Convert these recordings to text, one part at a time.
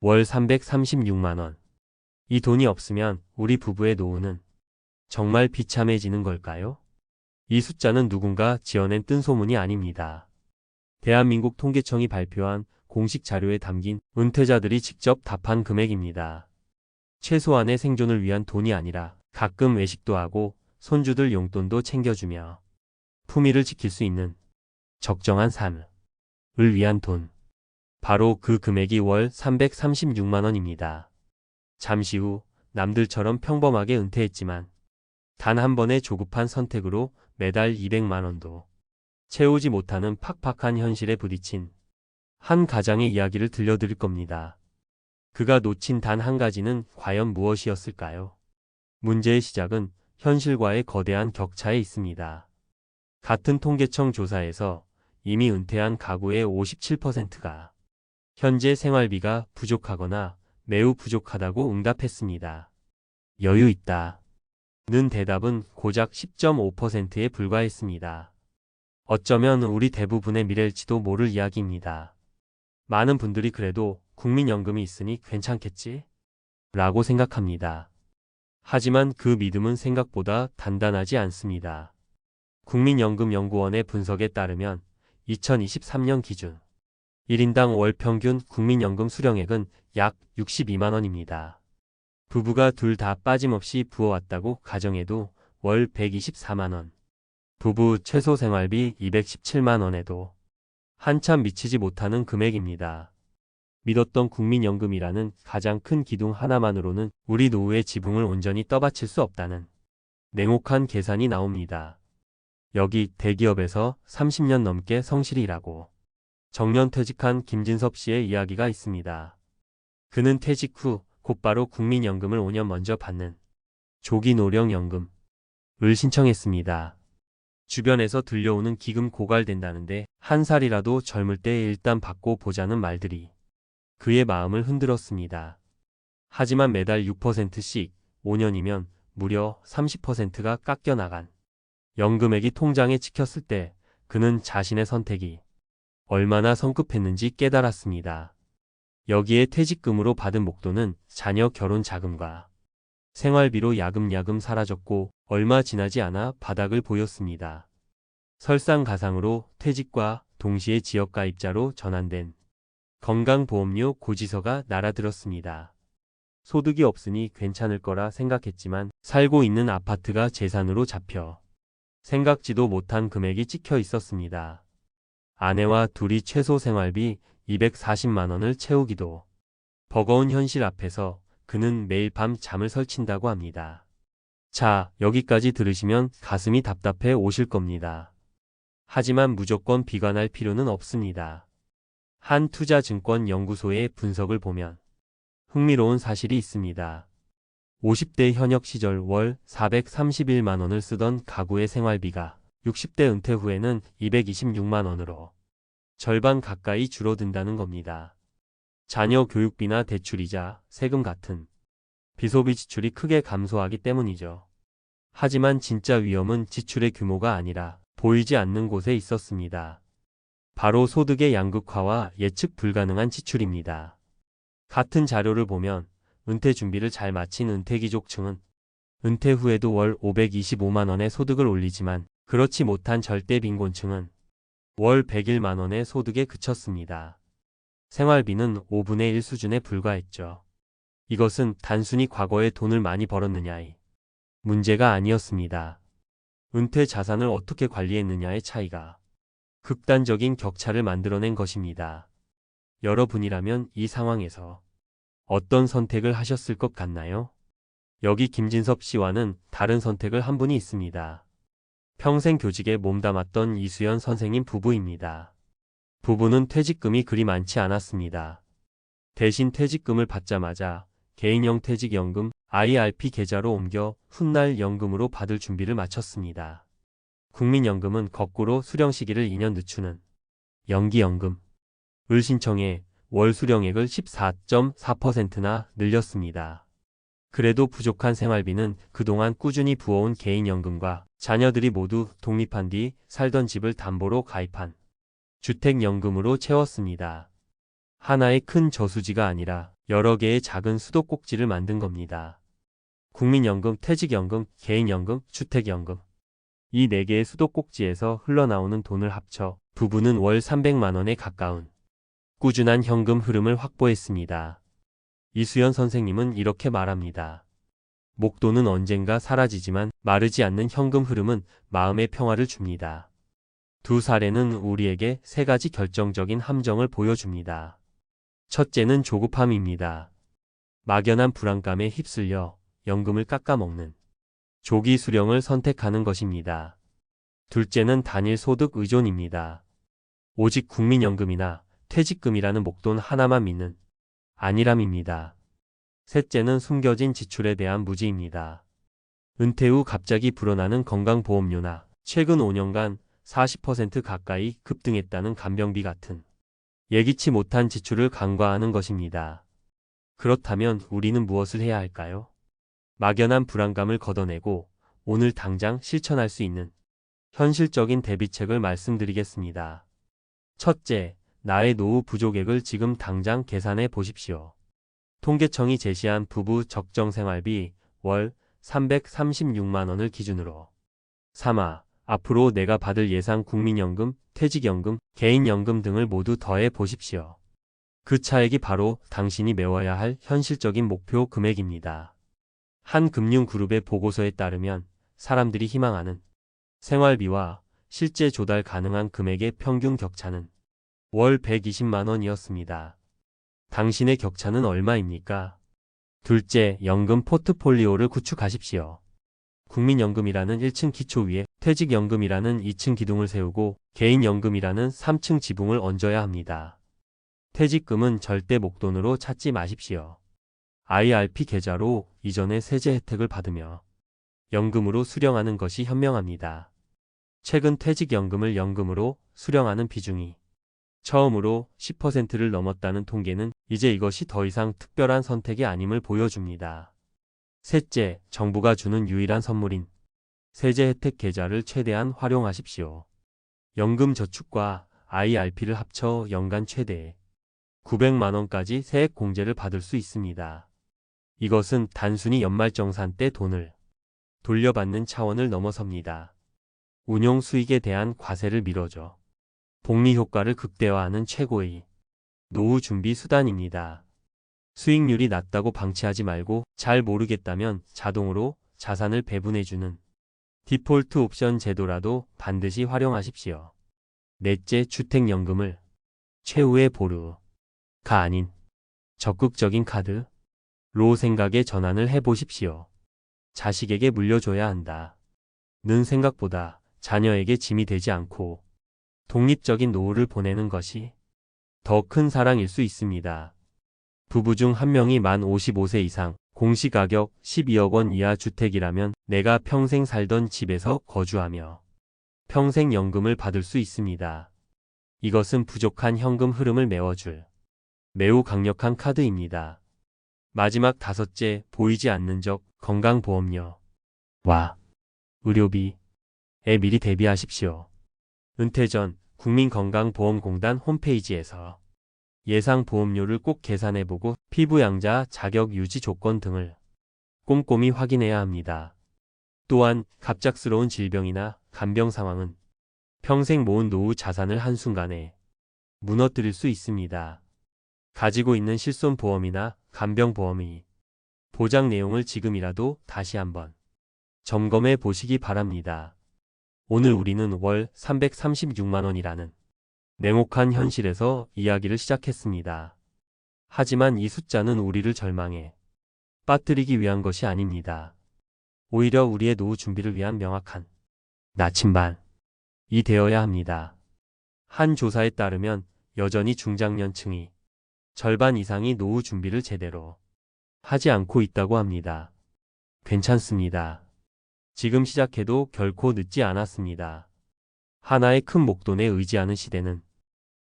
월 336만원. 이 돈이 없으면 우리 부부의 노후는 정말 비참해지는 걸까요? 이 숫자는 누군가 지어낸 뜬소문이 아닙니다. 대한민국 통계청이 발표한 공식 자료에 담긴 은퇴자들이 직접 답한 금액입니다. 최소한의 생존을 위한 돈이 아니라 가끔 외식도 하고 손주들 용돈도 챙겨주며 품위를 지킬 수 있는 적정한 삶을 위한 돈. 바로 그 금액이 월 336만원입니다. 잠시 후 남들처럼 평범하게 은퇴했지만 단 한 번의 조급한 선택으로 매달 200만원도 채우지 못하는 팍팍한 현실에 부딪힌 한 가장의 이야기를 들려드릴 겁니다. 그가 놓친 단 한 가지는 과연 무엇이었을까요? 문제의 시작은 현실과의 거대한 격차에 있습니다. 같은 통계청 조사에서 이미 은퇴한 가구의 57%가 현재 생활비가 부족하거나 매우 부족하다고 응답했습니다. 여유 있다. 는 대답은 고작 10.5%에 불과했습니다. 어쩌면 우리 대부분의 미래일지도 모를 이야기입니다. 많은 분들이 그래도 국민연금이 있으니 괜찮겠지? 라고 생각합니다. 하지만 그 믿음은 생각보다 단단하지 않습니다. 국민연금연구원의 분석에 따르면 2023년 기준 1인당 월 평균 국민연금 수령액은 약 62만원입니다. 부부가 둘 다 빠짐없이 부어왔다고 가정해도 월 124만원, 부부 최소 생활비 217만원에도 한참 미치지 못하는 금액입니다. 믿었던 국민연금이라는 가장 큰 기둥 하나만으로는 우리 노후의 지붕을 온전히 떠받칠 수 없다는 냉혹한 계산이 나옵니다. 여기 대기업에서 30년 넘게 성실히 일하고 정년퇴직한 김진섭 씨의 이야기가 있습니다. 그는 퇴직 후 곧바로 국민연금을 5년 먼저 받는 조기노령연금을 신청했습니다. 주변에서 들려오는 기금 고갈된다는데 한 살이라도 젊을 때 일단 받고 보자는 말들이 그의 마음을 흔들었습니다. 하지만 매달 6%씩 5년이면 무려 30%가 깎여나간 연금액이 통장에 찍혔을 때 그는 자신의 선택이 얼마나 성급했는지 깨달았습니다. 여기에 퇴직금으로 받은 목돈은 자녀 결혼 자금과 생활비로 야금야금 사라졌고 얼마 지나지 않아 바닥을 보였습니다. 설상가상으로 퇴직과 동시에 지역가입자로 전환된 건강보험료 고지서가 날아들었습니다. 소득이 없으니 괜찮을 거라 생각했지만 살고 있는 아파트가 재산으로 잡혀 생각지도 못한 금액이 찍혀 있었습니다. 아내와 둘이 최소 생활비 240만원을 채우기도 버거운 현실 앞에서 그는 매일 밤 잠을 설친다고 합니다. 자, 여기까지 들으시면 가슴이 답답해 오실 겁니다. 하지만 무조건 비관할 필요는 없습니다. 한 투자증권 연구소의 분석을 보면 흥미로운 사실이 있습니다. 50대 현역 시절 월 431만원을 쓰던 가구의 생활비가 60대 은퇴 후에는 226만원으로 절반 가까이 줄어든다는 겁니다. 자녀 교육비나 대출이자 세금 같은 비소비 지출이 크게 감소하기 때문이죠. 하지만 진짜 위험은 지출의 규모가 아니라 보이지 않는 곳에 있었습니다. 바로 소득의 양극화와 예측 불가능한 지출입니다. 같은 자료를 보면 은퇴 준비를 잘 마친 은퇴귀족층은 은퇴 후에도 월 525만원의 소득을 올리지만 그렇지 못한 절대 빈곤층은 월 101만원의 소득에 그쳤습니다. 생활비는 5분의 1 수준에 불과했죠. 이것은 단순히 과거에 돈을 많이 벌었느냐의 문제가 아니었습니다. 은퇴 자산을 어떻게 관리했느냐의 차이가 극단적인 격차를 만들어낸 것입니다. 여러분이라면 이 상황에서 어떤 선택을 하셨을 것 같나요? 여기 김진섭 씨와는 다른 선택을 한 분이 있습니다. 평생 교직에 몸담았던 이수연 선생님 부부입니다. 부부는 퇴직금이 그리 많지 않았습니다. 대신 퇴직금을 받자마자 개인형 퇴직연금 IRP 계좌로 옮겨 훗날 연금으로 받을 준비를 마쳤습니다. 국민연금은 거꾸로 수령 시기를 2년 늦추는 연기연금을 신청해 월 수령액을 14.4%나 늘렸습니다. 그래도 부족한 생활비는 그동안 꾸준히 부어온 개인연금과 자녀들이 모두 독립한 뒤 살던 집을 담보로 가입한 주택연금으로 채웠습니다. 하나의 큰 저수지가 아니라 여러 개의 작은 수도꼭지를 만든 겁니다. 국민연금, 퇴직연금, 개인연금, 주택연금. 이 4개의 수도꼭지에서 흘러나오는 돈을 합쳐 부부는 월 300만 원에 가까운 꾸준한 현금 흐름을 확보했습니다. 이수연 선생님은 이렇게 말합니다. 목돈은 언젠가 사라지지만 마르지 않는 현금 흐름은 마음의 평화를 줍니다. 두 사례는 우리에게 3가지 결정적인 함정을 보여줍니다. 첫째는 조급함입니다. 막연한 불안감에 휩쓸려 연금을 깎아먹는 조기 수령을 선택하는 것입니다. 둘째는 단일 소득 의존입니다. 오직 국민연금이나 퇴직금이라는 목돈 하나만 믿는 안일함입니다. 셋째는 숨겨진 지출에 대한 무지입니다. 은퇴 후 갑자기 불어나는 건강보험료나 최근 5년간 40% 가까이 급등했다는 간병비 같은 예기치 못한 지출을 간과하는 것입니다. 그렇다면 우리는 무엇을 해야 할까요? 막연한 불안감을 걷어내고 오늘 당장 실천할 수 있는 현실적인 대비책을 말씀드리겠습니다. 첫째, 나의 노후 부족액을 지금 당장 계산해 보십시오. 통계청이 제시한 부부 적정생활비 월 336만 원을 기준으로 3화, 앞으로 내가 받을 예상 국민연금, 퇴직연금, 개인연금 등을 모두 더해 보십시오. 그 차액이 바로 당신이 메워야 할 현실적인 목표 금액입니다. 한 금융그룹의 보고서에 따르면 사람들이 희망하는 생활비와 실제 조달 가능한 금액의 평균 격차는 월 120만 원이었습니다. 당신의 격차는 얼마입니까? 둘째, 연금 포트폴리오를 구축하십시오. 국민연금이라는 1층 기초 위에 퇴직연금이라는 2층 기둥을 세우고 개인연금이라는 3층 지붕을 얹어야 합니다. 퇴직금은 절대 목돈으로 찾지 마십시오. IRP 계좌로 이전의 세제 혜택을 받으며 연금으로 수령하는 것이 현명합니다. 최근 퇴직연금을 연금으로 수령하는 비중이 처음으로 10%를 넘었다는 통계는 이제 이것이 더 이상 특별한 선택이 아님을 보여줍니다. 셋째, 정부가 주는 유일한 선물인 세제 혜택 계좌를 최대한 활용하십시오. 연금 저축과 IRP를 합쳐 연간 최대 900만 원까지 세액 공제를 받을 수 있습니다. 이것은 단순히 연말정산 때 돈을 돌려받는 차원을 넘어섭니다. 운용 수익에 대한 과세를 미뤄줘 복리 효과를 극대화하는 최고의 노후 준비 수단입니다. 수익률이 낮다고 방치하지 말고 잘 모르겠다면 자동으로 자산을 배분해주는 디폴트 옵션 제도라도 반드시 활용하십시오. 넷째, 주택연금을 최후의 보루가 아닌 적극적인 카드로 생각의 전환을 해보십시오. 자식에게 물려줘야 한다 는 생각보다 자녀에게 짐이 되지 않고 독립적인 노후를 보내는 것이 더 큰 사랑일 수 있습니다. 부부 중 한 명이 만 55세 이상 공시가격 12억 원 이하 주택이라면 내가 평생 살던 집에서 거주하며 평생 연금을 받을 수 있습니다. 이것은 부족한 현금 흐름을 메워줄 매우 강력한 카드입니다. 마지막 다섯째, 보이지 않는 적 건강보험료와 의료비에 미리 대비하십시오. 은퇴 전 국민건강보험공단 홈페이지에서 예상 보험료를 꼭 계산해보고 피부 양자, 자격 유지 조건 등을 꼼꼼히 확인해야 합니다. 또한 갑작스러운 질병이나 간병 상황은 평생 모은 노후 자산을 한순간에 무너뜨릴 수 있습니다. 가지고 있는 실손보험이나 간병보험의 보장 내용을 지금이라도 다시 한번 점검해 보시기 바랍니다. 오늘 우리는 월 336만 원이라는 냉혹한 현실에서 이야기를 시작했습니다. 하지만 이 숫자는 우리를 절망에 빠뜨리기 위한 것이 아닙니다. 오히려 우리의 노후 준비를 위한 명확한 나침반이 되어야 합니다. 한 조사에 따르면 여전히 중장년층이 절반 이상이 노후 준비를 제대로 하지 않고 있다고 합니다. 괜찮습니다. 지금 시작해도 결코 늦지 않았습니다. 하나의 큰 목돈에 의지하는 시대는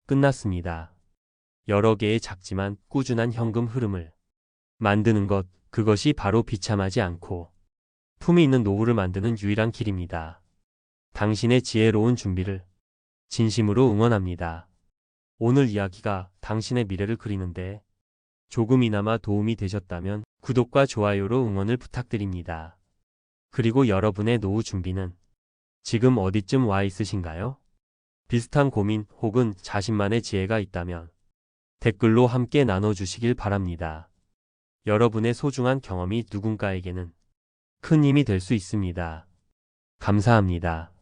끝났습니다. 여러 개의 작지만 꾸준한 현금 흐름을 만드는 것, 그것이 바로 비참하지 않고 품이 있는 노후를 만드는 유일한 길입니다. 당신의 지혜로운 준비를 진심으로 응원합니다. 오늘 이야기가 당신의 미래를 그리는데 조금이나마 도움이 되셨다면 구독과 좋아요로 응원을 부탁드립니다. 그리고 여러분의 노후 준비는 지금 어디쯤 와 있으신가요? 비슷한 고민 혹은 자신만의 지혜가 있다면 댓글로 함께 나눠주시길 바랍니다. 여러분의 소중한 경험이 누군가에게는 큰 힘이 될 수 있습니다. 감사합니다.